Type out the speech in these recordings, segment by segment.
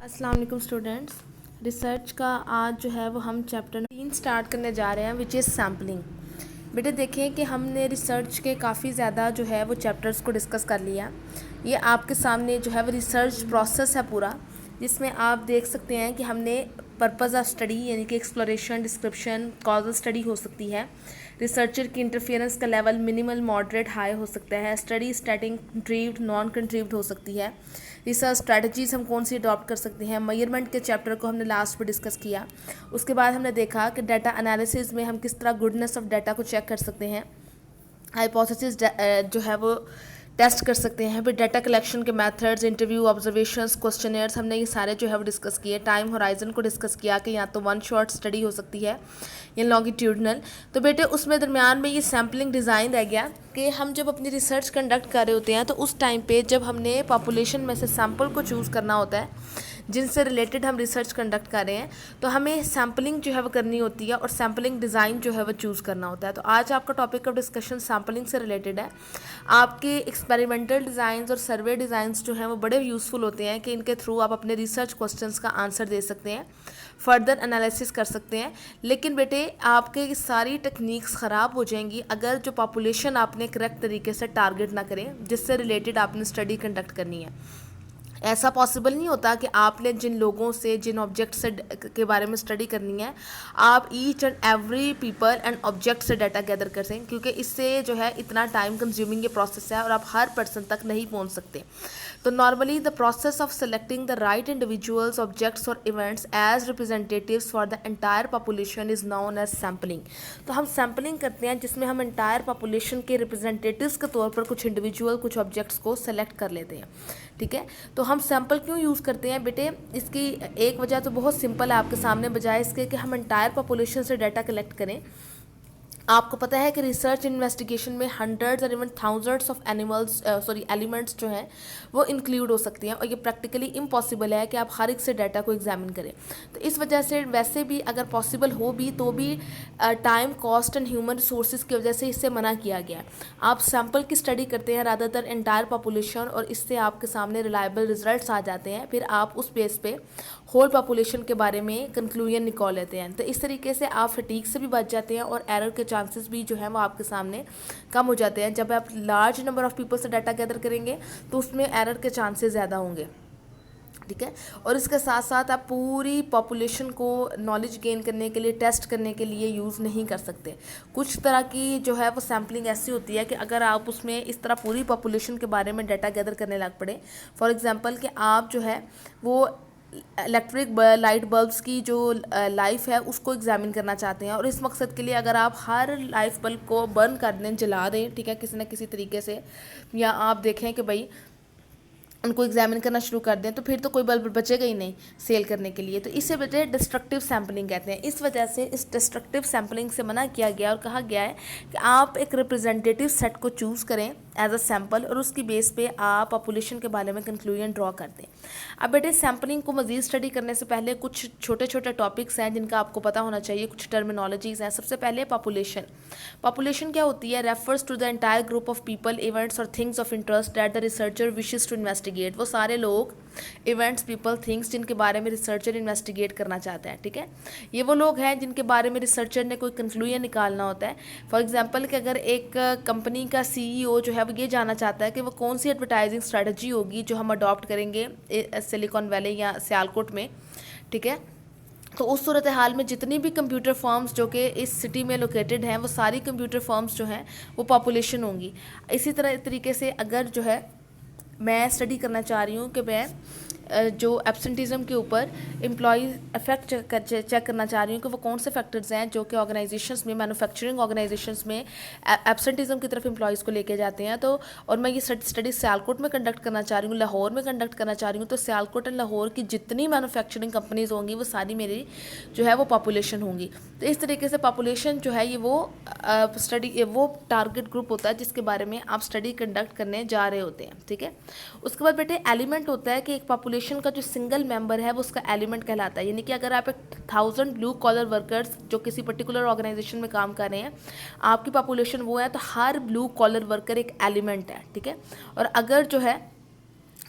अस्सलाम वालेकुम students. Research का आज जो है वो हम चैप्टर 3 स्टार्ट करने जा रहे हैं विच इज़ सैम्पलिंग। बेटे देखें कि हमने रिसर्च के काफ़ी ज़्यादा जो है वो चैप्टर्स को डिस्कस कर लिया। ये आपके सामने जो है वो रिसर्च प्रोसेस है पूरा, जिसमें आप देख सकते हैं कि हमने पर्पज़ ऑफ स्टडी यानी कि एक्सप्लोरेशन, डिस्क्रिप्शन, कॉजल स्टडी हो सकती है। रिसर्चर की इंटरफेरेंस का लेवल मिनिमल, मॉडरेट, हाई हो सकता है। Study static, contribute, non contribute हो सकती है। रिसर्च स्ट्रैटेजीज हम कौन सी अडॉप्ट कर सकते हैं। मेजरमेंट के चैप्टर को हमने लास्ट में डिस्कस किया। उसके बाद हमने देखा कि डाटा एनालिसिस में हम किस तरह गुडनेस ऑफ डाटा को चेक कर सकते हैं। हाइपोथेसिस जो है वो टेस्ट कर सकते हैं। फिर डाटा कलेक्शन के मेथड्स, इंटरव्यू, ऑब्जर्वेशंस, क्वेश्चनर्स, हमने ये सारे जो है वो डिस्कस किए। टाइम होराइजन को डिस्कस किया कि या तो वन शॉट स्टडी हो सकती है या लॉन्गिट्यूडनल। तो बेटे उसमें दरमियान में ये सैम्पलिंग डिज़ाइन रह गया कि हम जब अपनी रिसर्च कंडक्ट कर रहे होते हैं तो उस टाइम पे जब हमने पॉपुलेशन में से सैम्पल को चूज़ करना होता है जिनसे रिलेटेड हम रिसर्च कंडक्ट कर रहे हैं, तो हमें सैम्पलिंग जो है वो करनी होती है और सैम्पलिंग डिज़ाइन जो है वो चूज़ करना होता है। तो आज आपका टॉपिक ऑफ डिस्कशन सैम्पलिंग से रिलेटेड है। आपके एक्सपेरिमेंटल डिज़ाइंस और सर्वे डिज़ाइंस जो हैं वो बड़े यूज़फुल होते हैं कि इनके थ्रू आप अपने रिसर्च क्वेश्चंस का आंसर दे सकते हैं, फर्दर एनालिसिस कर सकते हैं। लेकिन बेटे आपके सारी टेक्निक्स ख़राब हो जाएंगी अगर जो पॉपुलेशन आपने करेक्ट तरीके से टारगेट ना करें जिससे रिलेटेड आपने स्टडी कंडक्ट करनी है। ऐसा पॉसिबल नहीं होता कि आपने जिन लोगों से, जिन ऑब्जेक्ट से के बारे में स्टडी करनी है, आप each and every people and object से डाटा गैदर कर सकें, क्योंकि इससे जो है इतना टाइम कंज्यूमिंग ये प्रोसेस है और आप हर पर्सन तक नहीं पहुंच सकते। तो normally the process of selecting the right individuals, objects और events as representatives for the entire population is known as sampling. तो हम सैम्पलिंग करते हैं जिसमें हम एंटायर पॉपुलेशन के रिप्रेजेंटेटिव्स के तौर पर कुछ इंडिविजुअल, कुछ ऑब्जेक्ट्स को सेलेक्ट कर लेते हैं। ठीक है, तो हम सैम्पल क्यों यूज़ करते हैं बेटे? इसकी एक वजह तो बहुत सिंपल है आपके सामने, बजाय इसके कि हम एंटायर पॉपुलेशन से डाटा कलेक्ट करें। आपको पता है कि रिसर्च इन्वेस्टिगेशन में हंड्रेड्स और इवन थाउजेंड्स ऑफ एलिमेंट्स जो हैं वो इंक्लूड हो सकती हैं और ये प्रैक्टिकली इम्पॉसिबल है कि आप हर एक से डाटा को एग्जामिन करें। तो इस वजह से वैसे भी अगर पॉसिबल हो भी तो भी time, cost and human resources की वजह से इससे मना किया गया है। आप सैम्पल की स्टडी करते हैं रादर देन एंटायर पॉपुलेशन और इससे आपके सामने रिलायबल रिजल्ट्स आ जाते हैं। फिर आप उस बेस पे होल पॉपुलेशन के बारे में कंक्लूजन निकाल लेते हैं। तो इस तरीके से आप फटीक से भी बच जाते हैं और एरर के चांसेस भी जो है वो आपके सामने कम हो जाते हैं। जब आप लार्ज नंबर ऑफ पीपल से डाटा गैदर करेंगे तो उसमें एरर के चांसेस ज़्यादा होंगे। ठीक है, और इसके साथ साथ आप पूरी पॉपुलेशन को नॉलेज गेन करने के लिए, टेस्ट करने के लिए यूज़ नहीं कर सकते। कुछ तरह की जो है वो सैम्पलिंग ऐसी होती है कि अगर आप उसमें इस तरह पूरी पॉपुलेशन के बारे में डाटा गैदर करने लग पड़े, फॉर एग्जांपल कि आप जो है वो इलेक्ट्रिक लाइट बल्ब्स की जो लाइफ है उसको एग्जामिन करना चाहते हैं और इस मकसद के लिए अगर आप हर लाइफ बल्ब को बर्न कर दें, जला दें, ठीक है, किसी न किसी तरीके से, या आप देखें कि भाई उनको एग्जामिन करना शुरू कर दें, तो फिर तो कोई बल्ब बचेगा ही नहीं सेल करने के लिए। तो इसे बेटे डिस्ट्रक्टिव सैम्पलिंग कहते हैं। इस वजह से इस डिस्ट्रक्टिव सैम्पलिंग से मना किया गया और कहा गया है कि आप एक रिप्रेजेंटेटिव सेट को चूज़ करें एज अ सैम्पल और उसकी बेस पे आप पॉपुलेशन के बारे में कंक्लूजन ड्रॉ कर दें। अब बेटे सैम्पलिंग को मज़ीद स्टडी करने से पहले कुछ छोटे छोटे टॉपिक्स हैं जिनका आपको पता होना चाहिए, कुछ टर्मिनोलॉजीज़ हैं। सबसे पहले पॉपुलेशन। पॉपुलेशन क्या होती है? Refers to the entire group of people, events और things of interest that the researcher wishes to investigate. वो सारे लोग, इवेंट्स, पीपल, थिंग्स जिनके बारे में रिसर्चर इन्वेस्टिगेट करना चाहता है। ठीक है, ये वो लोग हैं जिनके बारे में रिसर्चर ने कोई कंक्लूजन निकालना होता है। फॉर एग्जांपल कि अगर एक कंपनी का सीईओ जो है वो ये जानना चाहता है कि वो कौन सी एडवर्टाइजिंग स्ट्रेटजी होगी जो हम अडॉप्ट करेंगे सिलिकॉन वैली या सियालकोट में। ठीक है, तो उस सूरत हाल में जितनी भी कंप्यूटर फर्म्स जो कि इस सिटी में लोकेटेड हैं वो सारी कंप्यूटर फर्म्स जो हैं वो पॉपुलेशन होंगी। इसी तरह तरीके से अगर जो है मैं स्टडी करना चाह रही हूँ कि मैं जो एब्सेंटिज़म के ऊपर एम्प्लॉई इफेक्ट चेक करना चाह रही हूँ कि वो कौन से फैक्टर्स हैं जो कि ऑर्गेनाइजेशंस में, मैन्युफैक्चरिंग ऑर्गेनाइजेशंस में एब्सेंटिज़म की तरफ एम्प्लॉयज़ को लेके जाते हैं। तो और मैं ये स्टडी सियालकोट में कंडक्ट करना चाह रही हूँ, लाहौर में कंडक्ट करना चाह रही हूँ, तो सियालकोट एंड लाहौर की जितनी मैन्युफैक्चरिंग कंपनीज़ होंगी वो सारी मेरी जो है वो पॉपुलेशन होंगी। तो इस तरीके से पॉपुलेशन जो है ये वो टारगेट ग्रुप होता है जिसके बारे में आप स्टडी कंडक्ट करने जा रहे होते हैं। ठीक है, उसके बाद बेटे एलिमेंट होता है कि एक पॉपुलेशन का जो सिंगल मेंबर है वो उसका एलिमेंट कहलाता है। यानी कि अगर आप एक 1000 ब्लू कॉलर वर्कर्स जो किसी पर्टिकुलर ऑर्गेनाइजेशन में काम कर रहे हैं, आपकी पॉपुलेशन वो है, तो हर ब्लू कॉलर वर्कर एक एलिमेंट है। ठीक है, और अगर जो है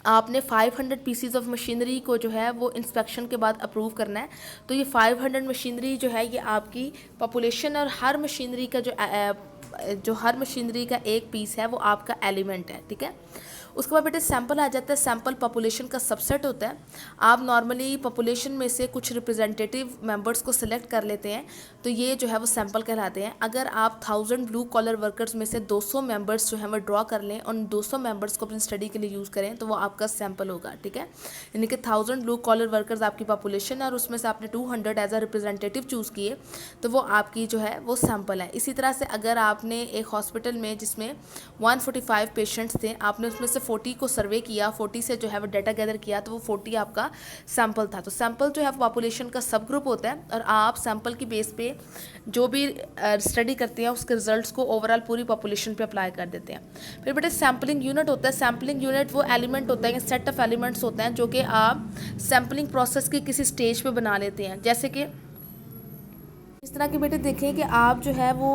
आपने 500 पीसीज ऑफ मशीनरी को जो है वो इंस्पेक्शन के बाद अप्रूव करना है। तो ये 500 मशीनरी जो है ये आपकी पॉपुलेशन और हर मशीनरी का जो हर मशीनरी का एक पीस है वो आपका एलिमेंट है, ठीक है। उसके बाद बेटे सैंपल आ जाता है। सैंपल पॉपुलेशन का सबसेट होता है। आप नॉर्मली पॉपुलेशन में से कुछ रिप्रेजेंटेटिव मेंबर्स को सिलेक्ट कर लेते हैं, तो ये जो है वो सैंपल कहलाते हैं। अगर आप 1000 ब्लू कॉलर वर्कर्स में से 200 मेंबर्स जो है वो ड्रॉ कर लें और 200 मेंबर्स को अपनी स्टडी के लिए यूज़ करें तो वो आपका सैंपल होगा, ठीक है। यानी कि 1000 ब्लू कॉलर वर्कर्स आपकी पॉपुलेशन है और उसमें से आपने 200 एज अ रिप्रेजेंटेटिव चूज़ किए तो वो आपकी जो है वो सैंपल है। इसी तरह से अगर आपने एक हॉस्पिटल में जिसमें 145 पेशेंट्स थे, आपने उसमें से 40 को सर्वे किया, 40 से जो है वो डाटा गैदर किया तो वो 40 आपका सैंपल था। तो सैंपल जो है वो पॉपुलेशन का सब ग्रुप होता है और आप सैंपल की बेस पे जो भी स्टडी करते हैं उसके रिजल्ट्स को ओवरऑल पूरी पॉपुलेशन पे अप्लाई कर देते हैं। फिर बेटे सैम्पलिंग यूनिट होता है। सैम्पलिंग यूनिट वो एलिमेंट होता है, सेट ऑफ एलिमेंट्स होते हैं जो कि आप सैम्पलिंग प्रोसेस के किसी स्टेज पे बना लेते हैं। जैसे कि इस तरह के बेटे देखें कि आप जो है वो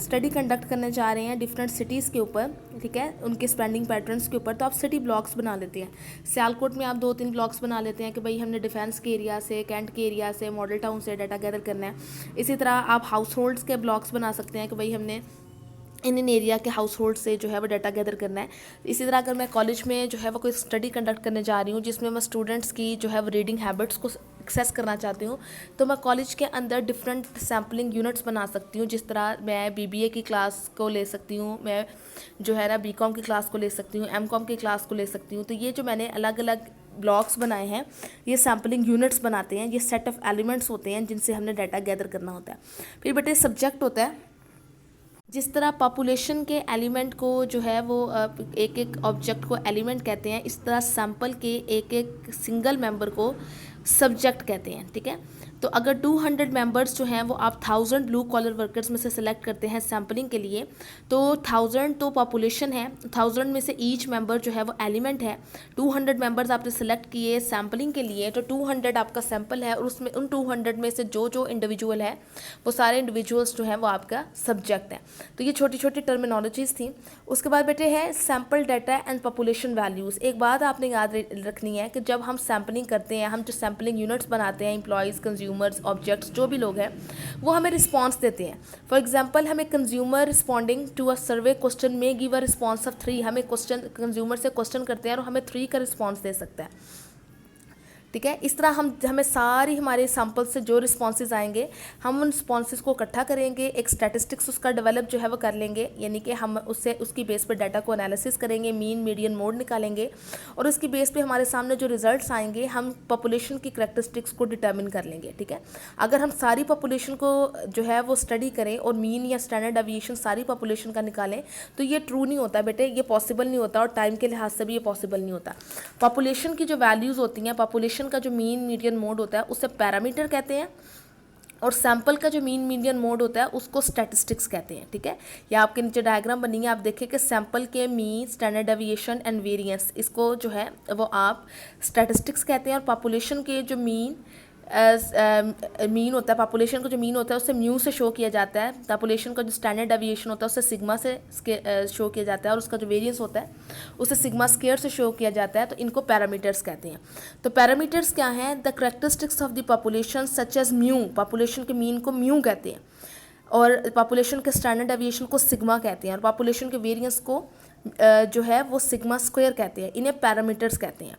स्टडी कंडक्ट करने जा रहे हैं डिफरेंट सिटीज़ के ऊपर, ठीक है, उनके स्पेंडिंग पैटर्न्स के ऊपर, तो आप सिटी ब्लॉक्स बना लेते हैं। सियालकोट में आप 2-3 ब्लॉक्स बना लेते हैं कि भाई हमने डिफेंस के एरिया से, कैंट के एरिया से, मॉडल टाउन से डाटा गैदर करना है। इसी तरह आप हाउस होल्ड्स के ब्लॉक्स बना सकते हैं कि भाई हमने इन एरिया के हाउस होल्ड से जो है वो डाटा गैदर करना है। इसी तरह अगर मैं कॉलेज में जो है वो कोई स्टडी कंडक्ट करने जा रही हूँ जिसमें मैं स्टूडेंट्स की जो है वो रीडिंग हैबिट्स को एक्सेस करना चाहती हूँ, तो मैं कॉलेज के अंदर डिफरेंट सैम्पलिंग यूनिट्स बना सकती हूँ। जिस तरह मैं बीबीए की क्लास को ले सकती हूँ, मैं जो है ना बीकॉम की क्लास को ले सकती हूँ, एमकॉम की क्लास को ले सकती हूँ। तो ये जो मैंने अलग अलग ब्लॉक्स बनाए हैं ये सैम्पलिंग यूनिट्स बनाते हैं। ये सेट ऑफ एलिमेंट्स होते हैं जिनसे हमने डाटा गैदर करना होता है। फिर बेटे सब्जेक्ट होता है। जिस तरह पॉपुलेशन के एलिमेंट को जो है वो एक एक ऑब्जेक्ट को एलिमेंट कहते हैं, इस तरह सैंपल के एक एक सिंगल मेंबर को सब्जेक्ट कहते हैं, ठीक है। तो अगर 200 मेंबर्स जो हैं वो आप 1000 ब्लू कॉलर वर्कर्स में से सिलेक्ट करते हैं सैम्पलिंग के लिए, तो 1000 तो पॉपुलेशन है, 1000 में से ईच मेंबर जो है वो एलिमेंट है। 200 मेंबर्स आपने सेलेक्ट किए सैम्पलिंग के लिए तो 200 आपका सैंपल है और उसमें उन 200 में से जो जो इंडिविजुअल है वो सारे इंडिविजुअल्स जो हैं वो आपका सब्जेक्ट है। तो ये छोटी छोटी टर्मिनोलॉजीज़ थी। उसके बाद बेटे है sample data and population values. एक बात आपने याद रखनी है कि जब हम सैम्पलिंग करते हैं, हम जो सैम्पलिंग यूनिट्स बनाते हैं, एम्प्लॉयज़, कंज्यूमर्स, ऑब्जेक्ट्स जो भी लोग हैं वो हमें रिस्पॉन्स देते हैं। फॉर एग्जांपल हमें consumer responding to a survey question में गिव अ रिस्पॉन्स ऑफ 3। हमें क्वेश्चन कंज्यूमर से क्वेश्चन करते हैं और हमें 3 का रिस्पॉन्स दे सकता है, ठीक है। इस तरह हमें सारी हमारे सैम्पल से जो रिस्पॉन्सेज आएंगे हम उन रिस्पॉन्सेज को इकट्ठा करेंगे, एक स्टैटिस्टिक्स उसका डेवलप जो है वो कर लेंगे, यानी कि हम उससे उसकी बेस पर डाटा को एनालिसिस करेंगे, मीन मीडियन मोड निकालेंगे और उसकी बेस पे हमारे सामने जो रिजल्ट्स आएंगे हम पॉपुलेशन की करैक्टरिस्टिक्स को डिटर्मिन कर लेंगे, ठीक है। अगर हम सारी पॉपुलेशन को जो है वो स्टडी करें और मीन या स्टैंडर्ड डेविएशन सारी पॉपुलेशन का निकालें तो ये ट्रू नहीं होता बेटे, ये पॉसिबल नहीं होता और टाइम के लिहाज से भी ये पॉसिबल नहीं होता। पॉपुलेशन की जो वैल्यूज़ होती हैं, पॉपुलेशन का जो मीन मीडियन मोड होता है उसे पैरामीटर कहते हैं और सैंपल का जो मीन मीडियन मोड होता है उसको स्टैटिस्टिक्स कहते हैं, ठीक है। या आपके नीचे डायग्राम बनी है, आप देखें कि सैंपल के mean, standard deviation and variance, इसको जो है वो आप स्टैटिस्टिक्स कहते हैं। और पॉपुलेशन के जो मीन होता है, पॉपुलेशन का जो मीन होता है उसे म्यू से शो किया जाता है। पॉपुलेशन का जो स्टैंडर्ड डेविएशन होता है उसे सिग्मा से शो किया जाता है और उसका जो वेरिएंस होता है उसे सिग्मा स्क्वायर से शो किया जाता है। तो इनको पैरामीटर्स कहते हैं। तो पैरामीटर्स क्या हैं? The characteristics of the population such as mu, population के मीन को म्यू कहते हैं और पॉपुलेशन के स्टैंडर्ड डेविएशन को सिग्मा कहते हैं और पॉपुलेशन के वेरिएंस को जो है वो सिग्मा स्क्वायर कहते हैं। इन्हें पैरामीटर्स कहते हैं।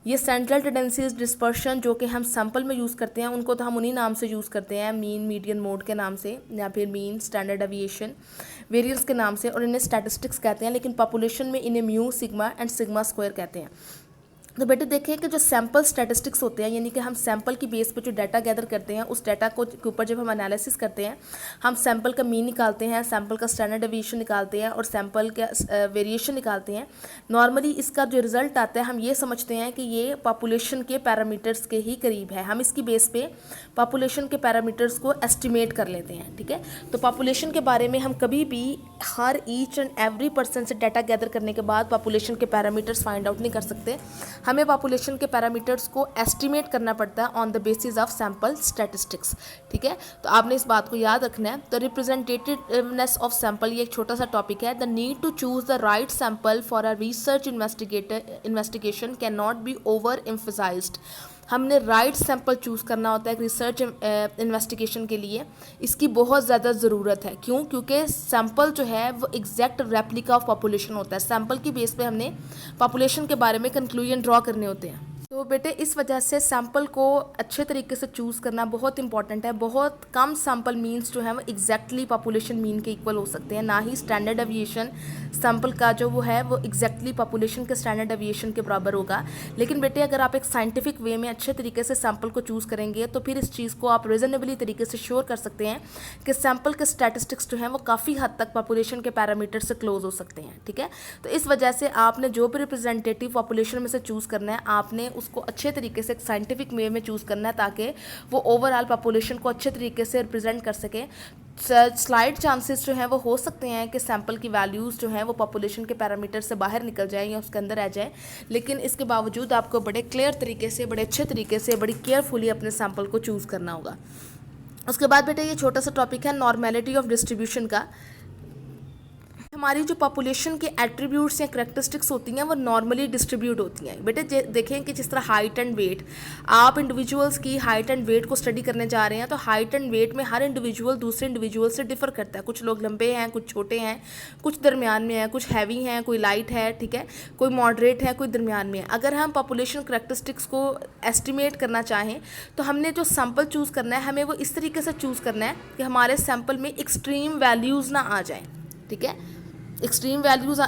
ये सेंट्रल टेंडेंसीज डिस्पर्शन जो कि हम सैंपल में यूज़ करते हैं उनको तो हम उन्हीं नाम से यूज़ करते हैं, मीन मीडियन मोड के नाम से या फिर मीन, स्टैंडर्ड डेविएशन, वेरिएंस के नाम से, और इन्हें स्टैटिस्टिक्स कहते हैं। लेकिन पॉपुलेशन में इन्हें mu, sigma and sigma square कहते हैं। तो बेटे देखें कि जो सैंपल स्टैटिस्टिक्स होते हैं, यानी कि हम सैंपल की बेस पे जो डाटा गैदर करते हैं उस डाटा को के ऊपर जब हम एनालिसिस करते हैं, हम सैंपल का मीन निकालते हैं, सैंपल का स्टैंडर्ड डेविएशन निकालते हैं और सैंपल का वेरिएशन निकालते हैं। नॉर्मली इसका जो रिजल्ट आता है हम ये समझते हैं कि ये पॉपुलेशन के पैरामीटर्स के ही करीब है। हम इसकी बेस पे पॉपुलेशन के पैरामीटर्स को एस्टिमेट कर लेते हैं, ठीक है। तो पॉपुलेशन के बारे में हम कभी भी हर ईच एंड एवरी पर्सन से डाटा गैदर करने के बाद पॉपुलेशन के पैरामीटर्स फाइंड आउट नहीं कर सकते। हमें पॉपुलेशन के पैरामीटर्स को एस्टिमेट करना पड़ता है on the basis of sample statistics, ठीक है। तो आपने इस बात को याद रखना है। तो रिप्रेजेंटेटिवनेस ऑफ सैम्पल, ये एक छोटा सा टॉपिक है। The need to choose the right sample for a research investigation can not be overemphasised. हमने राइट सैंपल चूज़ करना होता है एक रिसर्च इन्वेस्टिगेशन के लिए, इसकी बहुत ज़्यादा ज़रूरत है। क्यों? क्योंकि सैंपल जो है वो एग्जैक्ट रेप्लिका ऑफ पॉपुलेशन होता है। सैंपल की बेस पे हमने पॉपुलेशन के बारे में कंक्लूजन ड्रॉ करने होते हैं। तो बेटे इस वजह से सैंपल को अच्छे तरीके से चूज़ करना बहुत इंपॉर्टेंट है। बहुत कम सैंपल मीन्स जो है वो एग्जैक्टली पॉपुलेशन मीन के इक्वल हो सकते हैं, ना ही स्टैंडर्ड डेविएशन सैंपल का जो वो है वो एग्जैक्टली पॉपुलेशन के स्टैंडर्ड डेविएशन के बराबर होगा। लेकिन बेटे अगर आप एक साइंटिफिक वे में अच्छे तरीके से सैंपल को चूज़ करेंगे तो फिर इस चीज़ को आप रीजनेबली तरीके से श्योर कर सकते हैं कि सैंपल के स्टैटिस्टिक्स जो हैं वो काफ़ी हद तक पॉपुलेशन के पैरामीटर से क्लोज हो सकते हैं, ठीक है। तो इस वजह से आपने जो भी रिप्रेजेंटेटिव पॉपुलेशन में से चूज़ करना है, आपने उसको अच्छे तरीके से एक साइंटिफिक वे में चूज़ करना है ताकि वो ओवरऑल पॉपुलेशन को अच्छे तरीके से रिप्रेजेंट कर सके। स्लाइड चांसेस जो हैं वो हो सकते हैं कि सैंपल की वैल्यूज़ जो हैं वो पॉपुलेशन के पैरामीटर से बाहर निकल जाएं या उसके अंदर आ जाए, लेकिन इसके बावजूद आपको बड़े क्लियर तरीके से, बड़े अच्छे तरीके से, बड़ी केयरफुली अपने सैंपल को चूज़ करना होगा। उसके बाद बेटा ये छोटा सा टॉपिक है नॉर्मेलिटी ऑफ डिस्ट्रीब्यूशन का। हमारी जो पॉपुलेशन के एट्रीब्यूट्स या करेक्टरिस्टिक्स होती हैं वो नॉर्मली डिस्ट्रीब्यूट होती हैं। बेटे देखें कि जिस तरह हाइट एंड वेट, आप इंडिविजुअल्स की हाइट एंड वेट को स्टडी करने जा रहे हैं तो हाइट एंड वेट में हर इंडिविजुअल दूसरे इंडिविजुअल से डिफर करता है। कुछ लोग लंबे हैं, कुछ छोटे हैं, कुछ दरमियान में हैं, कुछ हैवी हैं, कोई लाइट है, ठीक है, कोई मॉडरेट है, कोई दरमियान में है। अगर हम पॉपुलेशन करेक्टरिस्टिक्स को एस्टिमेट करना चाहें तो हमने जो सैंपल चूज़ करना है हमें वो इस तरीके से चूज़ करना है कि हमारे सैंपल में एक्सट्रीम वैल्यूज़ ना आ जाएँ, ठीक है। एक्सट्रीम वैल्यूज़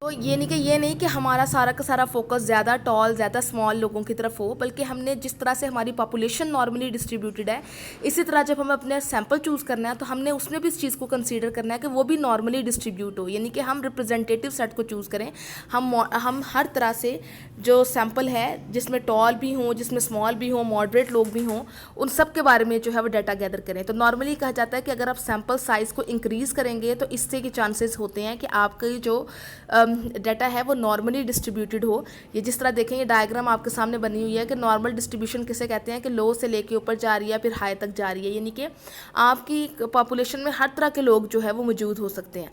तो ये नहीं कि हमारा सारा का सारा फोकस ज़्यादा टॉल, ज़्यादा स्मॉल लोगों की तरफ हो, बल्कि हमने जिस तरह से हमारी पॉपुलेशन नॉर्मली डिस्ट्रीब्यूटेड है, इसी तरह जब हमें अपने सैंपल चूज़ करना है तो हमने उसमें भी इस चीज़ को कंसीडर करना है कि वो भी नॉर्मली डिस्ट्रीब्यूट हो, यानी कि हम रिप्रेजेंटेटिव सेट को चूज़ करें। हम हर तरह से जो सैंपल है जिसमें टॉल भी हों, जिसमें स्मॉल भी हों, मॉडरेट लोग भी हों, उन सब के बारे में जो है वो डाटा गैदर करें। तो नॉर्मली कहा जाता है कि अगर आप सैंपल साइज़ को इंक्रीज़ करेंगे तो इससे के चांसेस होते हैं कि आपकी जो डाटा है वो नॉर्मली डिस्ट्रीब्यूटेड हो। ये जिस तरह देखेंगे डायग्राम आपके सामने बनी हुई है कि नॉर्मल डिस्ट्रीब्यूशन किसे कहते हैं कि लो से लेके ऊपर जा रही है फिर हाई तक जा रही है, यानी कि आपकी पॉपुलेशन में हर तरह के लोग जो है वो मौजूद हो सकते हैं।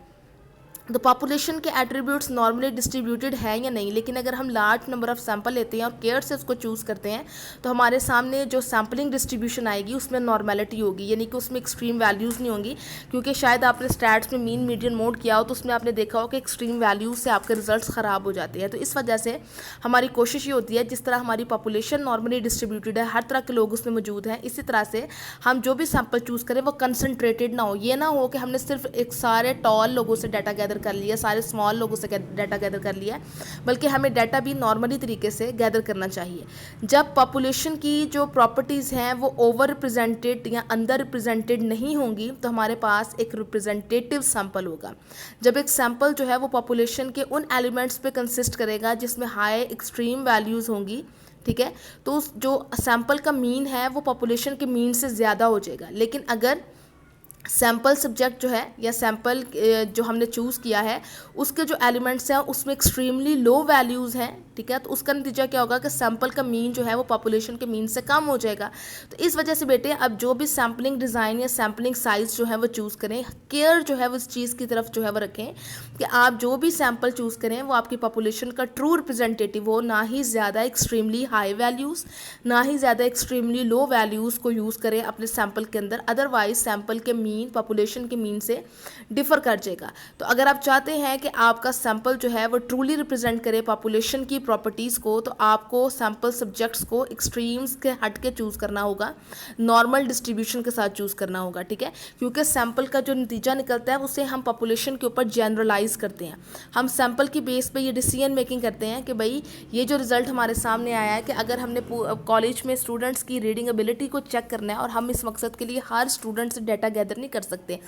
तो पॉपुलेशन के एट्रीब्यूट्स नॉर्मली डिस्ट्रीब्यूटेड है या नहीं, लेकिन अगर हम लार्ज नंबर ऑफ सैंपल लेते हैं और केयर से उसको चूज़ करते हैं तो हमारे सामने जो सैम्पलिंग डिस्ट्रीब्यूशन आएगी उसमें नॉर्मेलिटी होगी, यानी कि उसमें एक्सट्रीम वैल्यूज़ नहीं होंगी। क्योंकि शायद आपने स्टैट्स में मीन मीडियन मोड किया हो तो उसमें आपने देखा हो कि एक्सट्रीम वैल्यूज़ से आपके रिजल्ट्स ख़राब हो जाते हैं। तो इस वजह से हमारी कोशिश ये होती है जिस तरह हमारी पॉपुलेशन नॉर्मली डिस्ट्रीब्यूटेड है, हर तरह के लोग उसमें मौजूद हैं, इसी तरह से हम जो भी सैंपल चूज़ करें वो कंसनट्रेटेड ना हो। ये ना हो कि हमने सिर्फ एक सारे टॉल लोगों से डाटा गैदर कर लिया, सारे स्मॉल लोगों से डाटा गैदर कर लिया है, बल्कि हमें डाटा भी नॉर्मली तरीके से गैदर करना चाहिए। जब पॉपुलेशन की जो प्रॉपर्टीज़ हैं वो ओवर रिप्रेजेंटेड या अंडर रिप्रेजेंटेड नहीं होंगी तो हमारे पास एक रिप्रेजेंटेटिव सैंपल होगा। जब एक सैंपल जो है वो पॉपुलेशन के उन एलिमेंट्स पे कंसिस्ट करेगा जिसमें हाई एक्सट्रीम वैल्यूज़ होंगी, ठीक है, तो उस जो सैंपल का मीन है वो पॉपुलेशन के मीन से ज़्यादा हो जाएगा। लेकिन अगर सैंपल सब्जेक्ट जो है या सैंपल जो हमने चूज़ किया है उसके जो एलिमेंट्स हैं उसमें एक्सट्रीमली लो वैल्यूज़ हैं, ठीक है, तो उसका नतीजा क्या होगा कि सैंपल का मीन जो है वो पॉपुलेशन के मीन से कम हो जाएगा। तो इस वजह से बेटे अब जो भी सैम्पलिंग डिज़ाइन या सैम्पलिंग साइज़ जो है वो चूज़ करें, केयर जो है वो इस चीज़ की तरफ जो है वो रखें कि आप जो भी सैंपल चूज़ करें वो आपकी पॉपुलेशन का ट्रू रिप्रेजेंटेटिव हो, ना ही ज़्यादा एक्सट्रीमली हाई वैल्यूज़, ना ही ज़्यादा एक्सट्रीमली लो वैल्यूज़ को यूज़ करें अपने सैंपल के अंदर, अदरवाइज सैंपल के मीन पॉपुलेशन के मीन से डिफर कर जाएगा। तो अगर आप चाहते हैं कि आपका सैंपल जो है वो ट्रूली रिप्रेजेंट करे पॉपुलेशन की प्रॉपर्टीज़ को तो आपको सैंपल सब्जेक्ट्स को एक्सट्रीम्स के हट के चूज़ करना होगा, नॉर्मल डिस्ट्रीब्यूशन के साथ चूज़ करना होगा, ठीक है, क्योंकि सैंपल का जो नतीजा निकलता है उसे हम पॉपुलेशन के ऊपर जनरलाइज करते हैं। हम सैंपल की बेस पे ये डिसीजन मेकिंग करते हैं कि भाई ये जो रिज़ल्ट हमारे सामने आया है कि अगर हमने कॉलेज में स्टूडेंट्स की रीडिंग एबिलिटी को चेक करना है और हम इस मकसद के लिए हर स्टूडेंट से डाटा गैदर नहीं कर सकते,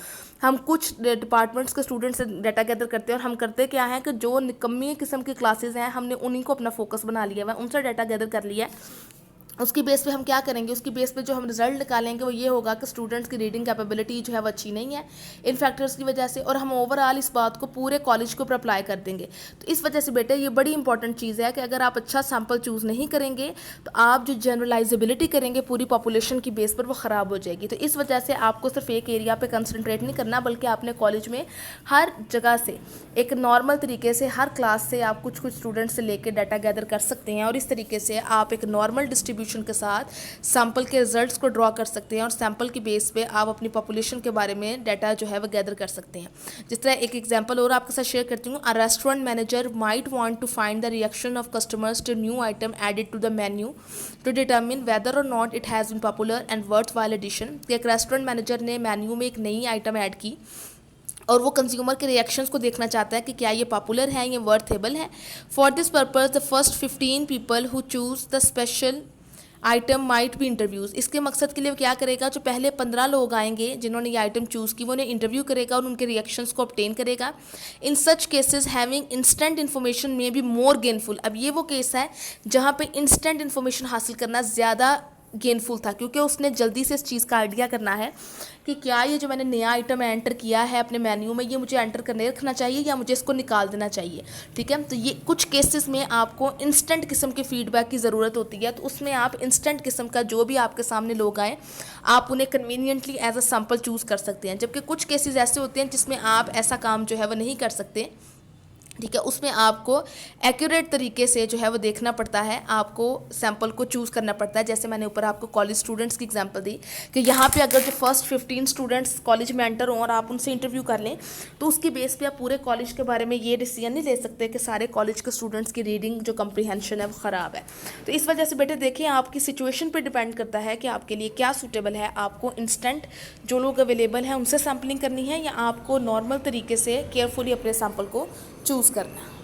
हम कुछ डिपार्टमेंट्स के स्टूडेंट से डाटा गैदर करते हैं और हम करते क्या है कि जो निकम्मी किस्म की क्लासेस हैं हमने उन्हीं को अपना फोकस बना लिया हुआ है, उनसे डाटा गैदर कर लिया है उसकी बेस पे हम क्या करेंगे, उसकी बेस पे जो हम रिजल्ट निकालेंगे वो ये होगा कि स्टूडेंट्स की रीडिंग कैपेबिलिटी जो है वो अच्छी नहीं है इन फैक्टर्स की वजह से, और हम ओवरऑल इस बात को पूरे कॉलेज के ऊपर अप्लाई कर देंगे। तो इस वजह से बेटे ये बड़ी इंपॉर्टेंट चीज़ है कि अगर आप अच्छा सैम्पल चूज़ नहीं करेंगे तो आप जो जनरलाइजेबिलिटी करेंगे पूरी पॉपुलेशन की बेस पर वो ख़राब हो जाएगी। तो इस वजह से आपको सिर्फ एक एरिया पर कंसनट्रेट नहीं करना, बल्कि आपने कॉलेज में हर जगह से एक नॉर्मल तरीके से हर क्लास से आप कुछ कुछ स्टूडेंट्स से लेकर डाटा गैदर कर सकते हैं, और इस तरीके से आप एक नॉर्मल डिस्ट्रीब्यूशन के साथ सैंपल के रिजल्ट्स को ड्रॉ कर सकते हैं, और सैंपल की बेस पे आप अपनी पॉपुलेशन के बारे में डाटा जो है वो गैदर कर सकते हैं। जिस तरह एक एग्जांपल और आपके साथ शेयर करती हूँ, a restaurant manager might want to find the reaction of customers to new item added to the menu to determine whether or not it has been popular and worthwhile addition. एक restaurant manager ने menu में एक नई item add की और वो consumer के reactions को देखना चाहता है कि क्या ये पॉपुलर है, ये वर्थेबल है। For this purpose the first 15 people who choose the special item might भी इंटरव्यूज़। इसके मकसद के लिए वो क्या करेगा, जो पहले 15 लोग आएंगे जिन्होंने ये आइटम चूज़ की वो उन्हें इंटरव्यू करेगा और उनके रिएक्शंस को ऑब्टेन करेगा। In such cases having instant information में बी मोर गेनफुल। अब ये वो केस है जहाँ पे इंस्टेंट इन्फॉर्मेशन हासिल करना ज़्यादा गेनफुल था, क्योंकि उसने जल्दी से इस चीज़ का आइडिया करना है कि क्या ये जो मैंने नया आइटम एंटर किया है अपने मेन्यू में ये मुझे एंटर करने रखना चाहिए या मुझे इसको निकाल देना चाहिए। ठीक है, तो ये कुछ केसेस में आपको इंस्टेंट किस्म के फीडबैक की ज़रूरत होती है, तो उसमें आप इंस्टेंट किस्म का जो भी आपके सामने लोग आए आप उन्हें conveniently as a sample choose कर सकते हैं। जबकि कुछ केसेस ऐसे होते हैं जिसमें आप ऐसा काम जो है वो नहीं कर सकते। ठीक है, उसमें आपको एक्यूरेट तरीके से जो है वो देखना पड़ता है, आपको सैंपल को चूज़ करना पड़ता है। जैसे मैंने ऊपर आपको कॉलेज स्टूडेंट्स की एग्जांपल दी कि यहाँ पे अगर जो फर्स्ट 15 स्टूडेंट्स कॉलेज में एंटर हों और आप उनसे इंटरव्यू कर लें तो उसकी बेस पे आप पूरे कॉलेज के बारे में ये डिसीजन नहीं ले सकते कि सारे कॉलेज के स्टूडेंट्स की रीडिंग जो कंप्रीहेंशन है वो ख़राब है। तो इस वजह से बेटे देखिए आपकी सिचुएशन पर डिपेंड करता है कि आपके लिए क्या सूटेबल है। आपको इंस्टेंट जो लोग अवेलेबल हैं उनसे सैम्पलिंग करनी है या आपको नॉर्मल तरीके से केयरफुली अपने सैंपल को चूज़ करना।